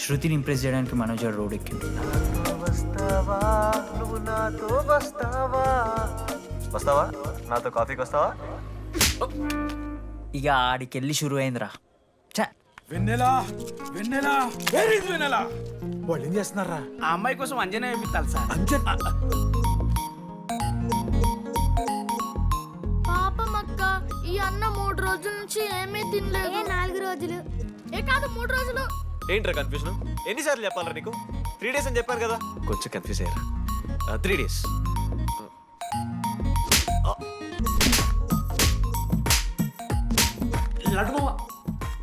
శృతిని ఇంప్రెస్ చేయడానికి మనోజ్ గారు రోడ్ ఎక్కిండు. వస్తావా నువ్వు నాతో వస్తావా వస్తావా నాతో కాఫీకి వస్తావా? ఇక ఆడికెళ్ళి షురు అయిందిరా. చా వెన్నెలా వెన్నెలా వేర్ ఇస్ వెన్నెలా? వాళ్ళు ఏం చేస్తున్నారా? ఆ అమ్మాయి కోసం అంజనే వేపిస్తాను సార్. పాపం అక్క, ఈ అన్న 3 రోజుల నుంచి ఏమీ తినలేదు. 4 రోజులు కాదు 3 రోజులు. ఏంట్రా కన్ఫ్యూజన్? ఎన్నిసార్లు చెప్పాలరా నీకు? 3 days అని చెప్పాను కదా. కొంచెం కన్ఫ్యూజ్ అయ్యారా? 3 days. లడ్డుమావ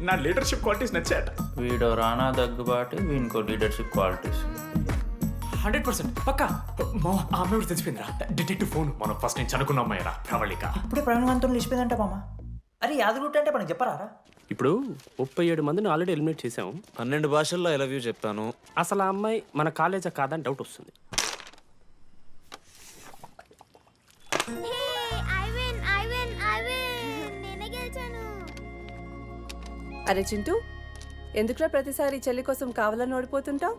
నా లీడర్షిప్ క్వాలిటీస్ నచ్చాయట. వీడో రానా దగ్గుబాటి, వీనికో లీడర్షిప్ క్వాలిటీస్. 100% పక్కా. మా ఆ అమ్మాయి కూడా తెలిసిపోయిందిరా. డిటెక్టివ్ ఫోన్ మనం ఫస్ట్ నుంచి అనుకున్న అమ్మాయిరా ప్రవళిక. ఇప్పుడే ప్రవీణవంతం లేచిపోయిందంట మామ. అరే యాదగుట్ట అంటే మనం చెప్పరారా? ఇప్పుడు 37 మందిని ఆల్రెడీ ఎలిమినేట్ చేసాం. 12 భాషల్లో ఐ లవ్ యూ చెప్పాను. అసలు ఆ అమ్మాయి మన కాలేజా కాదని డౌట్ వస్తుంది. అరే చింటూ, ఎందుకురా ప్రతిసారి చెల్లి కోసం కావాలని ఓడిపోతుంటావు?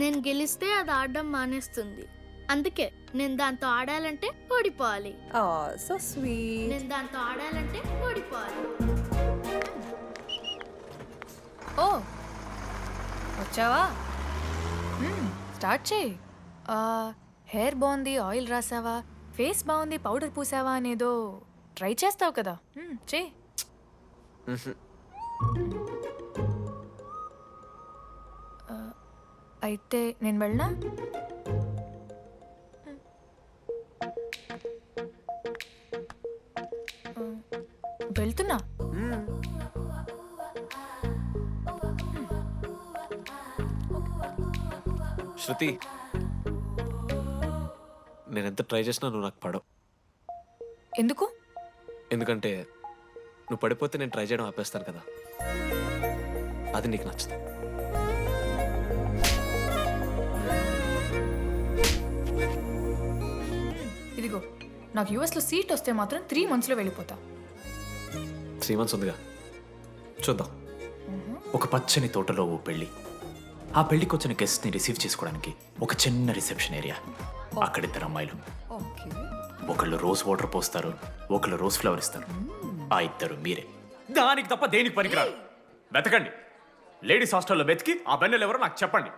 నేను గెలిస్తే అది ఆడడం మానేస్తుంది. అందుకే నేను దాంతో ఆడాలంటే ఓడిపోవాలి. So sweet. నేను దాంతో ఆడాలంటే ఓడిపోవాలి. ఓ వచ్చావా? స్టార్ట్ చేయి. హెయిర్ బాగుంది, ఆయిల్ రాసావా, ఫేస్ బాగుంది, పౌడర్ పూసావా అనేదో ట్రై చేస్తావు కదా, చేయి. అయితే నేను వెళ్ళనా? వెళ్తున్నా. శృతి, నేను ఎంత ట్రై చేసినా నువ్వు నాకు పడవు. ఎందుకు? ఎందుకంటే నువ్వు పడిపోతే నేను ట్రై చేయడం ఆపేస్తాను కదా. అది నీకు నచ్చదు. ఇదిగో, నాకు యూఎస్లో సీట్ వస్తే మాత్రం 3 monthsలో వెళ్ళిపోతా. 3 months ఉందిగా, చూద్దాం. ఒక పచ్చని తోటలో ఓ పెళ్లి. ఆ పెళ్లికి వచ్చిన గెస్ట్ ని రిసీవ్ చేసుకోవడానికి ఒక చిన్న రిసెప్షన్ ఏరియా. అక్కడ 2 అమ్మాయిలు. ఒకళ్ళు రోజ్ వాటర్ పోస్తారు, ఒకళ్ళు రోజ్ ఫ్లవర్ ఇస్తారు. ఆ 2 మీరే. దానికి తప్ప దేనికి పనికిరారు. వెతకండి. లేడీస్ హాస్టల్లో వెతికి ఆ బెన్నెలు ఎవరో నాకు చెప్పండి.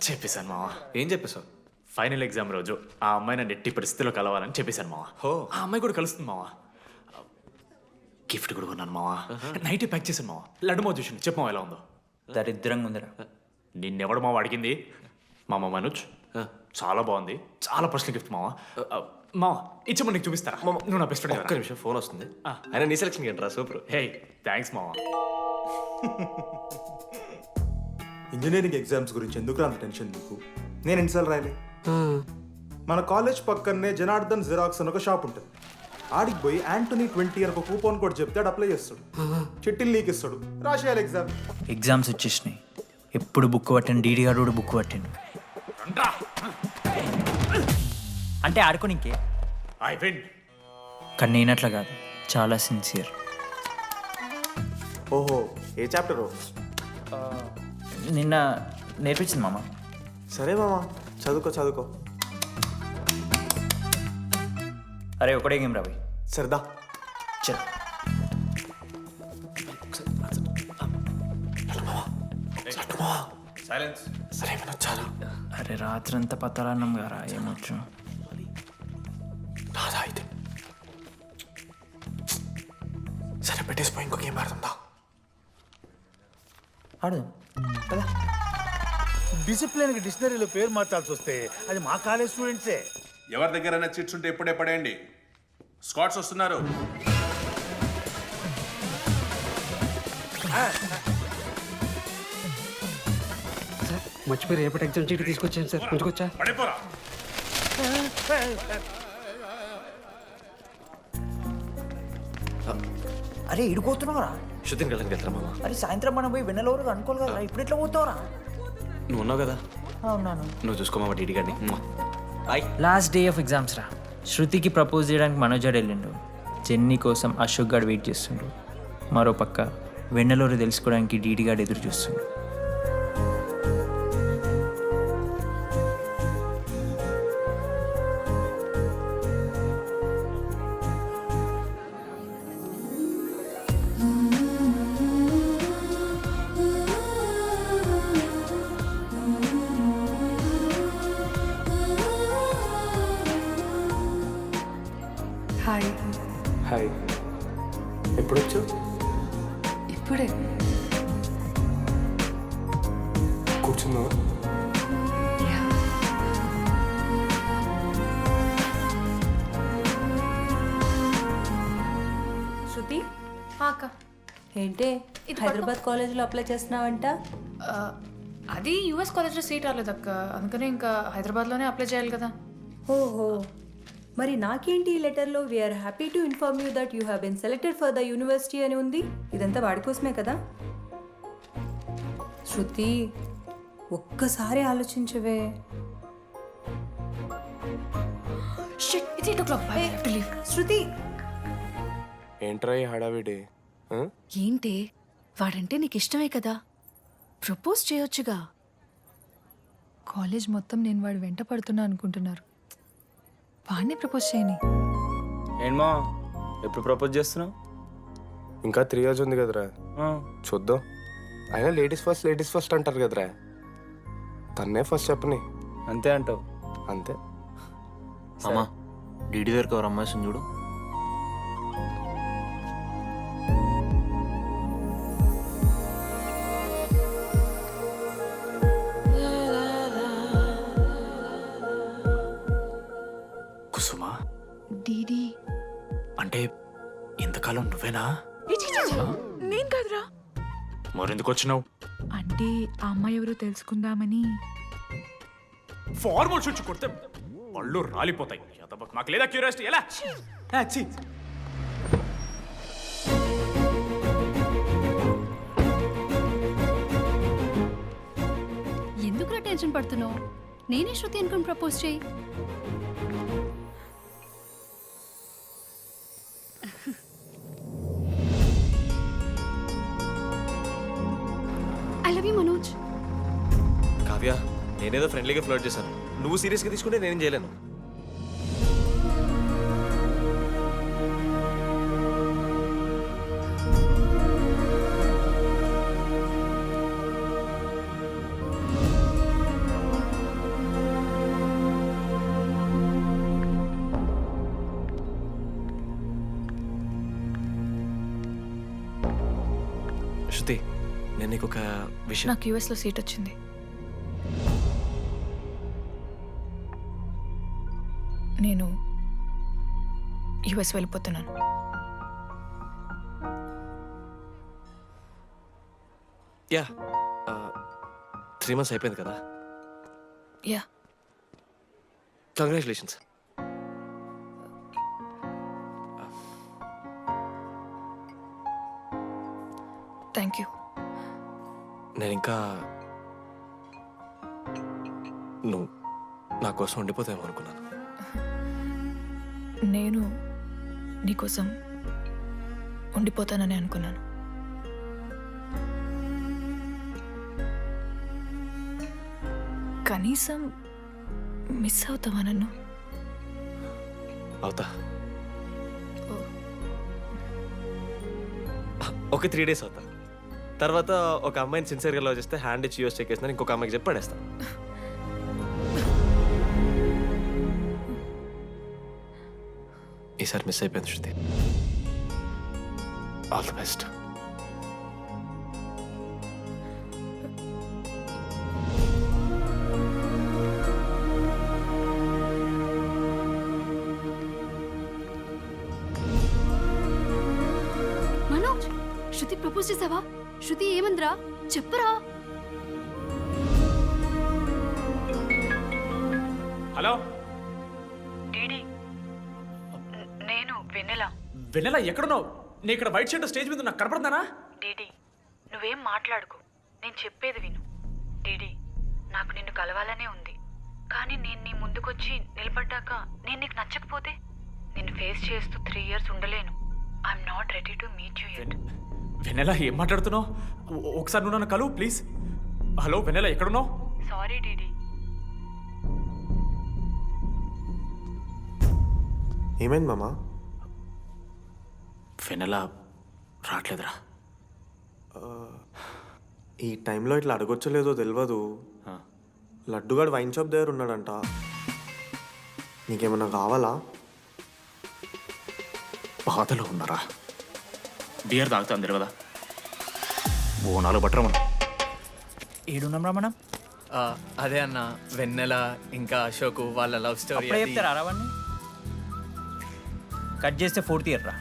చెప్పేశాను మావా. ఏం చెప్పేశావు? ఫైనల్ ఎగ్జామ్ రోజు ఆ అమ్మాయి నన్ను ఎట్టి పరిస్థితిలో కలవాలని చెప్పేశాను మావా. ఆ అమ్మాయి కూడా కలుస్తుంది మావా. గిఫ్ట్ కూడా కొన్నాను మావా. నైట్ ప్యాక్ చేశాను మావా. లడ్డు మావ చూసి చెప్పు మావా ఎలా ఉందో. దరిద్రంగా ఉందిరా. నిన్నెవడు మావ అడిగింది? మామ మనోజ్. చాలా బాగుంది, చాలా పర్సనల్ గిఫ్ట్ మావా. మావా ఇచ్చమని నీకు చూపిస్తారా? నువ్వు నా బెస్ట్ ఫ్రెండ్. ఒక్క నిమిషం, ఫోన్ వస్తుంది. అయినా నీ సెలక్షన్ ఏంట్రా? సూపర్. హే థ్యాంక్స్ మావా. ఇంజనీరింగ్ ఎగ్జామ్స్ గురించి ఎందుకు అంత టెన్షన్ నీకు? నేను ఎన్నిసార్లు రాయలే. మన కాలేజ్ పక్కనే జనార్దన్ జిరాక్స్ అని ఒక షాప్ ఉంటుంది. ఆడికి పోయి యాంటోనీ 20 అని ఒక కూపన్ కోడ్ చెప్తే అప్లై చేస్తాడు. చిట్టిల్ నీకు ఇస్తాడు, రాసేయాలి ఎగ్జామ్. ఎగ్జామ్స్ వచ్చేసినాయి. ఎప్పుడు బుక్ పట్టాను, డీడీ గారు కూడా బుక్ పట్టాను. అంటే ఆడుకోనికే. కానీ నేనట్లా కాదు, చాలా సిన్సియర్. ఓహో, ఏ చాప్టర్? నిన్న నేర్పించింది మామ. సరే మామ, చదువుకో చదువుకో. అరే ఒకటే గేమ్ రాబోయ్. సరదా చల్. సరే చాలా. అరే రాత్రంతా పత్తాలన్నం గారా, ఏమొచ్చు. నాదా అయితే సరే పెట్టేసిపోయి ఇంకో గేమ్ ఆడుతుందా? ఆడు కదా. డిసిప్లిన్ కి డిక్షనరీలో పేరు మార్చాల్సి వస్తే అది మా కాలేజ్ స్టూడెంట్సే. ఎవరి దగ్గరైనా చిట్స్ ఉంటే ఇప్పుడే పడేయండి. స్కాట్స్ వస్తున్నారు. మర్చిపోయి రేపటి ఎగ్జామ్ చీటి తీసుకొచ్చాను సార్, కొంచెం పడిపోరా. అరే ఇడిపోతున్నావురా. శృతిని వెళ్ళడానికి వెళ్తారా మామ? అరే సాయంత్రం మనం పోయి వెన్నెలవరకు అనుకోవాలి కదా, ఇప్పుడు ఎట్లా పోతావురా? నువ్వు ఉన్నావు కదా. ఉన్నాను. నువ్వు చూసుకోమా డీడీ గారిని. లాస్ట్ డే ఆఫ్ ఎగ్జామ్స్ రా. శృతికి ప్రపోజ్ చేయడానికి మనోజ్ గారు వెళ్ళిండు. జెన్నీ కోసం అశోక్ గారు వెయిట్ చేస్తుండ్రు. మరో పక్క వెన్నెలూరు తెలుసుకోవడానికి డీడీ గార్డ్ ఎదురు చూస్తున్నాడు. హాయ్. హాయ్, ఎప్పుడొచ్చు? ఇప్పుడే. కూర్చున్నావా? శృతి అక్క ఏంటే ఇది హైదరాబాద్ కాలేజీలో అప్లై చేస్తున్నావంట? అది యూఎస్ కాలేజ్లో సీట్ రాలేదు అక్క, అందుకనే ఇంకా హైదరాబాద్లోనే అప్లై చేయాలి కదా. ఓహో, మరి నాకేంటి ఈ లెటర్లో we are happy to inform you that you have been selected for the university అని ఉంది. ఇదంతా వాడి కోసమే కదా? శృతి ఒక్కసారి ఆలోచించవే. Shit, it's 8 o'clock. I have to leave. శృతి ఏంట్రా ఈ హడావిడి? ఏంటే వాడంటే నీకు ఇష్టమే కదా, ప్రపోజ్ చేయొచ్చుగా. కాలేజ్ మొత్తం నేను వాడు వెంట పడుతున్నా అనుకుంటున్నారు. వాడిని ప్రపోజ్ చేయని. ఏంటమ్మా ఎప్పుడు ప్రపోజ్ చేస్తున్నావు? ఇంకా 3 years ఉంది కదరా, చూద్దాం. అయినా లేడీస్ ఫస్ట్ అంటారు కదరా, తన్నే ఫస్ట్ చెప్పని. అంతే అంటావు? అంతే. అమ్మా డీడీ దగ్గరకు ఎవరు అమ్మాయిని చూడు. కుసుమా డీడీ అంటే ఇంతకాలం నువ్వేనా? నేను కాదురా. మరెందుకు వచ్చినావు? అంటే ఆ అమ్మాయి ఎవరో తెలుసుకుందామని. ఫార్మల్ షూట్ కొడితే పళ్ళు రాలిపోతాయి. మాకు లేదా క్యూరియాసిటీ? ఎలా? ఎందుకు టెన్షన్ పడుతున్నావు? నేనే శృతి అనుకుని ప్రపోజ్ చేయి. I love you Manoj. Kavya, నేనేదో ఫ్రెండ్లీగా ఫ్లర్ట్ చేశాను, నువ్వు సీరియస్గా తీసుకుంటే నేనేం చేయలేను. శృతి, నేను నీకు ఒక విషయం. నాకు యూఎస్లో సీట్ వచ్చింది. నేను యూఎస్ వెళ్ళిపోతున్నాను. యా, 3 months అయిపోయింది కదా. యా. కంగ్రాచులేషన్స్. Thank you. నేను ఇంకా నువ్వు నా కోసం ఉండిపోతావేమో అనుకున్నాను. నేను నీకోసం ఉండిపోతానని అనుకున్నాను. కనీసం మిస్ అవుతావా నన్ను? అవుతా. ఒక 3 days అవుతా. తర్వాత ఒక అమ్మాయిని సిన్సియర్గా లవ్ చేస్తే హ్యాండ్ ఇచ్చి యూస్ చెక్ వేసిన ఇంకొక అమ్మాయికి చెప్పి పడేస్తా. ఈసారి మిస్ అయిపోయింది Shruti. All the best. Manoj, Shruti propose చేసావా? శృతి ఏమందిరా చెప్పరా? హలో నేను వెన్నెల. వెన్నెల ఎక్కడున్నావు? నీ ఇక్కడ వైట్ షర్ట్ స్టేజ్ మీద నాకు కనపడుతున్నానా? డీడీ, నువ్వేం మాట్లాడుకో, నేను చెప్పేది విను. డీడీ, నాకు నిన్ను కలవాలనే ఉంది, కానీ నేను నీ ముందుకొచ్చి నిలబడ్డాక నేను నీకు నచ్చకపోతే నిన్ను ఫేస్ చేస్తూ 3 years ఉండలేను. I'm not ready to meet you yet. Vennela ఏం మాట్లాడుతున్నావు? ఒకసారి నువ్వు నన్ను కలువు ప్లీజ్. హలో వెన్నెల, ఎక్కడున్నావు? Sorry DD. ఏమైంది మామ? వెన్నెల రావట్లేదురా. ఈ టైంలో ఇట్లా అడగొచ్చలేదో తెలియదు. లడ్డుగాడు వైన్ షాప్ దగ్గర ఉన్నాడంట. నీకేమన్నా కావాలా? బాధలో ఉన్నారా? బియర్ తాగుతాను తెలియదా? ఓ 4 బట్టరా మనం. ఏడున్నాం రా మనం? అదే అన్న, వెన్నెల ఇంకా అశోక్ వాళ్ళ లవ్ స్టోరీ. అప్పుడే చెప్తారా రావన్నీ? కట్ చేస్తే 4th ఇయర్ రా.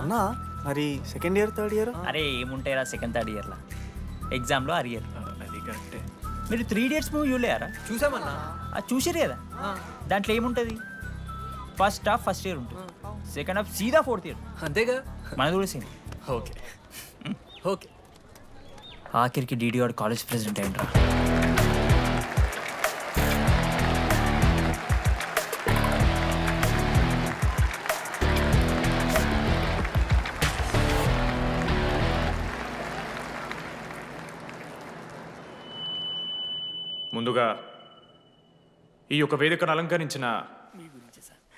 అన్నా మరి సెకండ్ ఇయర్ థర్డ్ ఇయర్? అరే ఏముంటాయి రా సెకండ్ థర్డ్ ఇయర్లో, ఎగ్జామ్లో అరియర్. అది కరెక్టే. మీరు 3 Idiots మూవీ చూడలేరా? చూసామన్నా. అది చూసిరు కదా, దాంట్లో ఏముంటుంది? ఫస్ట్ హాఫ్ ఫస్ట్ ఇయర్ ఉంటుంది, సెకండ్ హాఫ్ సీదా 4th ఇయర్. అంతేగా. మనది కూడా సేమ్. Okay okay. ఆఖరికి డీడీ వాడు కాలేజ్ ప్రెసిడెంట్ అయిండ్రా. ముందుగా ఈ యొక్క వేదికను అలంకరించిన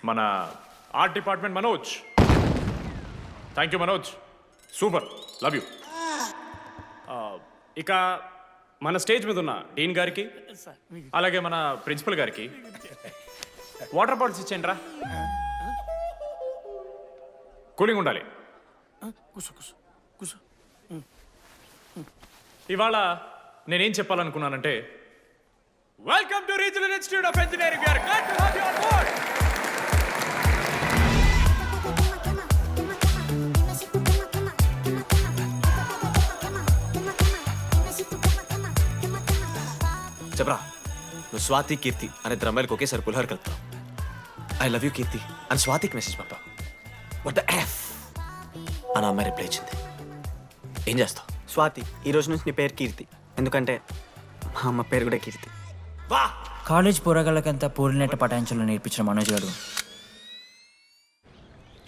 మన art department Manoj, thank you Manoj, super, love you. ఇక మన స్టేజ్ మీద ఉన్న డీన్ గారికి, అలాగే మన ప్రిన్సిపల్ గారికి వాటర్ బాటిల్స్ ఇచ్చేయండి రా, కూలింగ్ ఉండాలి. ఇవాళ నేనేం చెప్పాలనుకున్నానంటే, welcome to Regional Institute of Engineering. We are glad to have you on board. చెప్పరా, నువ్వు స్వాతి కీర్తి అనే ద్రమ్మాయిలకు ఒకేసారి పులిహోర కలుపుతావు. ఐ లవ్ యూ కీర్తి అని స్వాతికి మెసేజ్ పంపావు. వాట్ ద ఎఫ్ అని అమ్మాయి రిప్లై ఇచ్చింది. ఏం చేస్తావు? స్వాతి, ఈ రోజు నుంచి నీ పేరు కీర్తి, ఎందుకంటే మా అమ్మ పేరు కూడా కీర్తి. వా కాలేజ్ పోరగాళ్ళకంతా పూరినట్ట పటాయించలో నేర్పించిన మనోజ్ గారు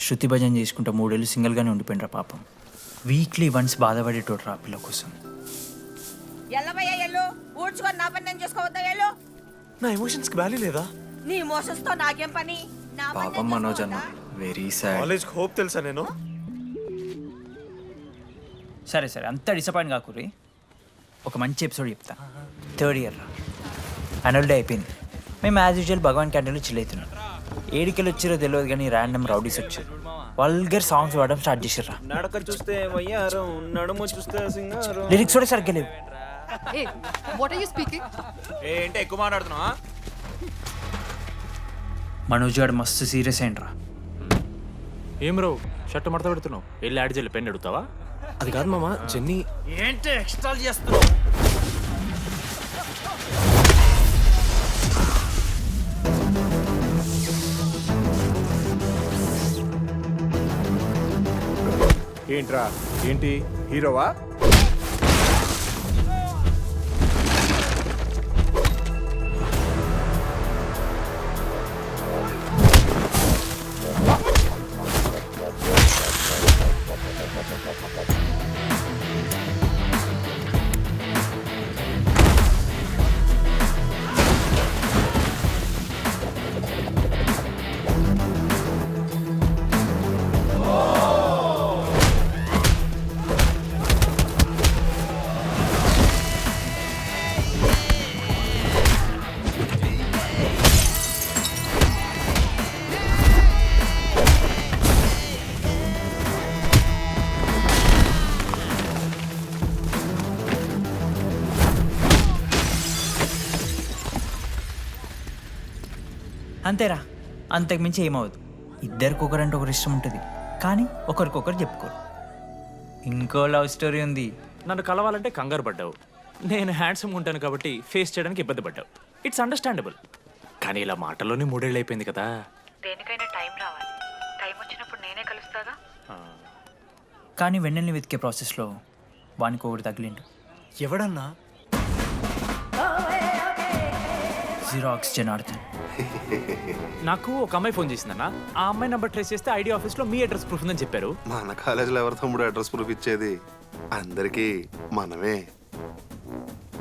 శృతి భజన చేసుకుంటూ 3 ఏళ్ళు సింగిల్గానే ఉండిపోయినరా పాపం. వీక్లీ వన్స్ బాధపడేటోడ్రా పిల్ల కోసం. నా ఎమోషన్స్కి వాల్యూ లేదా? నీ ఎమోషన్స్ తో నాకేం పని? పాపం మనోజ్ అన్న, వెరీ సాడ్. కాలేజ్కి హోప్ తెలుసా నేను? సరే సరే, అంత డిసప్పాయింట్ కాకుర్రి. ఒక మంచి ఎపిసోడ్ చెప్తా. 3rd ఇయర్ యాన్యువల్ డే అయిపోయింది. మేము యాజ్ యూజువల్ భగవాన్ క్యాంటీన్లో చిల్ అవుతున్నాం. ఏడికెళ్ళి వచ్చిరో తెలియదు కానీ ర్యాండమ్ రౌడీస్ వచ్చారు. వల్గర్ సాంగ్స్ పాడడం స్టార్ట్ చేసారా. నడక చూస్తే వయ్యారం, నడుము చూస్తే సింగారం. లిరిక్స్ కూడా సరిగ్గా లేవు. What are you speaking? ఏంటి ఎక్కువ మాట్లాడుతున్నావా? మనోజ్ గారు మస్తు సీరియస్ అయిండ్రా. ఏం రో షర్ట్ మడత పెడుతున్నావు? వెళ్ళి యాడ్ చేయాలి, పెన్ అడుగుతావా? అది కాదు మామ, జెన్నీ. ఏంటి ఎక్స్ట్రా చేస్తున్నావు? ఏంట్రా, ఏంటి హీరోవా? అంతేరా, అంతకుమించి ఏమవద్దు. ఇద్దరికి ఒకరంటే ఒకరు ఇష్టం ఉంటుంది, కానీ ఒకరికొకరు చెప్పుకోరు. ఇంకో లవ్ స్టోరీ ఉంది. నన్ను కలవాలంటే కంగారు పడ్డావు. నేను హ్యాండ్సమ్ ఉంటాను కాబట్టి ఫేస్ చేయడానికి ఇబ్బంది పడ్డావు. It's understandable. కానీ ఇలా మాటల్లోనే 3 ఏళ్ళు అయిపోయింది కదా. దేనికైనా టైం రావాలి. టైం వచ్చినప్పుడు నేనే కలుస్తాగా. కానీ వెన్నెల్ని వెతికే ప్రాసెస్లో వానికి ఒకటి తగిలిండు. ఎవడన్నా? జిరాక్స్ జనార్దన్. నాకు ఒక అమ్మాయి ఫోన్ చేసిందన్న. ఆ అమ్మాయి నెంబర్ ట్రేస్ చేస్తే ఐడి ఆఫీస్లో మీ అడ్రస్ ప్రూఫ్ ఉందని చెప్పారు. మన కాలేజీలో ఎవరి తమ్ముడు అడ్రస్ ప్రూఫ్ ఇచ్చేది? అందరికీ మనమే.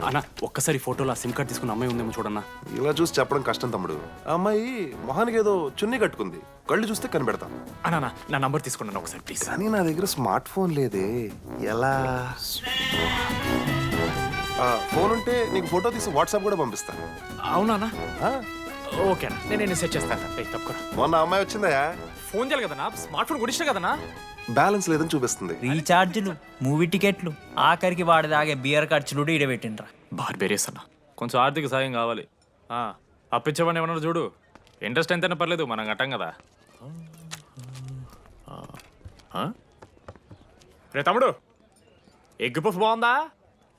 అన్న ఒక్కసారి ఫోటోలో సిమ్ కార్డ్ తీసుకున్న అమ్మాయి ఉందేమో చూడన్నా. ఇలా చూసి చెప్పడం కష్టం తమ్ముడు. ఆ అమ్మాయి మొహానికి ఏదో చున్నీ కట్టుకుంది, కళ్ళు చూస్తే కనిపెడతా. అన్నా నా నంబర్ తీసుకున్నాను ఒకసారి ప్లీజ్. కానీ నా దగ్గర స్మార్ట్ ఫోన్ లేదే, ఎలా? ఫోన్ ఉంటే నీకు ఫోటో తీసి వాట్సాప్ కూడా పంపిస్తా. అవునా అన్న? ఆ, ఓకే అన్న, నేను సెట్ చేస్తాను. తప్పకుండా మొన్న అమ్మాయి వచ్చిందా? ఫోన్ చేయాలి కదన్నా, స్మార్ట్ ఫోన్ కొనిష్టం కదన్నా. బ్యాలెన్స్ లేదని చూపిస్తుంది. రీఛార్జ్లు, మూవీ టికెట్లు, ఆఖరికి వాడి దాగే బియర్ ఖర్చులు కూడా ఈడబెట్టిండ్రా. బార్బేరియస్ అన్న, కొంచెం ఆర్థిక సాయం కావాలి. అప్పించమని ఏమన్నా చూడు, ఇంట్రెస్ట్ ఎంతైనా పర్లేదు, మనం కట్టాం కదా. రే తమ్ముడు, ఎగ్ పఫ్ బాగుందా?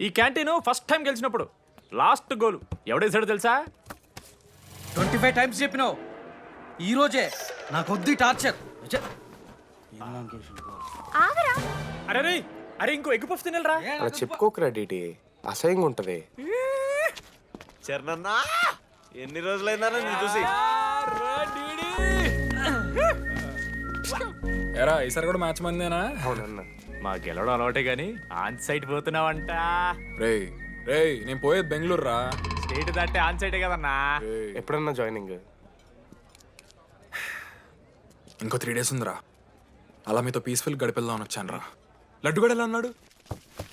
ఈ క్యాంటీన్ ఫస్ట్ టైం గెలిచినప్పుడు లాస్ట్ గోల్ ఎవడేసాడో తెలుసా? 25 టైమ్స్ చెప్పినావు, ఈ రోజే నాకు వద్దు టార్చర్. అరే రే, అరే ఇంకో ఎగ్ పఫ్ తినరా. అలా చెప్పుకోకరా డీటీ, అసహ్యంగా ఉంటది. చరణన్నా ఎన్ని రోజులైందా నేను చూసి. ఎరా ఈసారి కూడా మ్యాచ్ మందేనా? అవునన్నా. మా గెలవడం అలవాటే గానీ ఆన్ సైడ్ పోతున్నావంట. రే రే, నేను పోయేది బెంగళూరు రా. స్టేట్ దాటే ఆన్ సైడే కదన్నా. ఎప్పుడన్నా జాయినింగ్? ఇంకో 3 days ఉందిరా. అలా మీతో పీస్ఫుల్ గడిపెళ్దామని వచ్చాను రా. లడ్డు కూడా ఎలా అన్నాడు?